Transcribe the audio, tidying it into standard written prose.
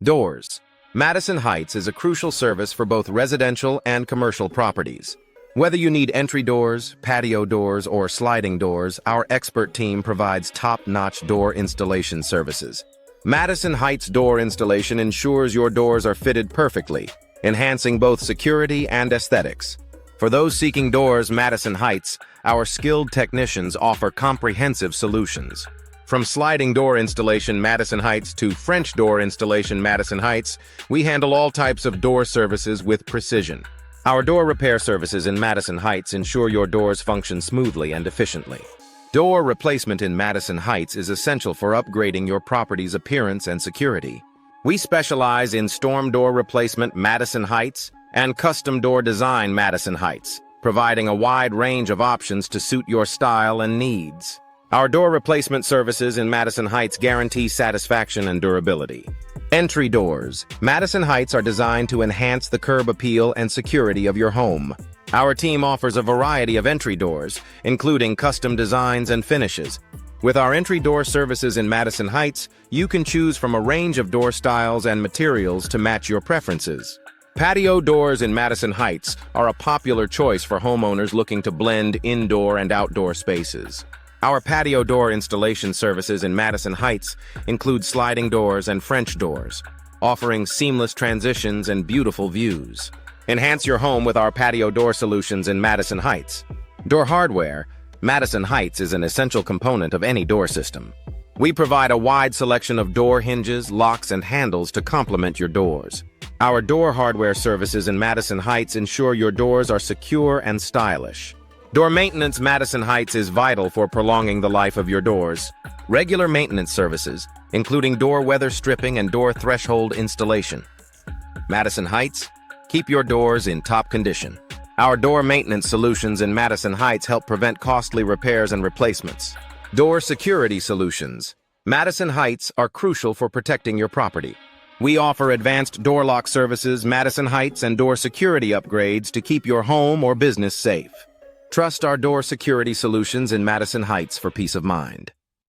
Doors. Madison Heights is a crucial service for both residential and commercial properties. Whether you need entry doors, patio doors, or sliding doors, our expert team provides top-notch door installation services. Madison Heights door installation ensures your doors are fitted perfectly, enhancing both security and aesthetics. For those seeking doors, Madison Heights, our skilled technicians offer comprehensive solutions. From sliding door installation Madison Heights to French door installation Madison Heights, we handle all types of door services with precision. Our door repair services in Madison Heights ensure your doors function smoothly and efficiently. Door replacement in Madison Heights is essential for upgrading your property's appearance and security. We specialize in storm door replacement Madison Heights and custom door design Madison Heights, providing a wide range of options to suit your style and needs. Our door replacement services in Madison Heights guarantee satisfaction and durability. Entry doors. Madison Heights are designed to enhance the curb appeal and security of your home. Our team offers a variety of entry doors, including custom designs and finishes. With our entry door services in Madison Heights, you can choose from a range of door styles and materials to match your preferences. Patio doors in Madison Heights are a popular choice for homeowners looking to blend indoor and outdoor spaces. Our patio door installation services in Madison Heights include sliding doors and French doors, offering seamless transitions and beautiful views. Enhance your home with our patio door solutions in Madison Heights. Door hardware. Madison Heights is an essential component of any door system. We provide a wide selection of door hinges, locks, and handles to complement your doors. Our door hardware services in Madison Heights ensure your doors are secure and stylish. Door maintenance Madison Heights is vital for prolonging the life of your doors. Regular maintenance services, including door weather stripping and door threshold installation. Madison Heights, keep your doors in top condition. Our door maintenance solutions in Madison Heights help prevent costly repairs and replacements. Door security solutions. Madison Heights are crucial for protecting your property. We offer advanced door lock services, Madison Heights, and door security upgrades to keep your home or business safe. Trust our door security solutions in Madison Heights for peace of mind.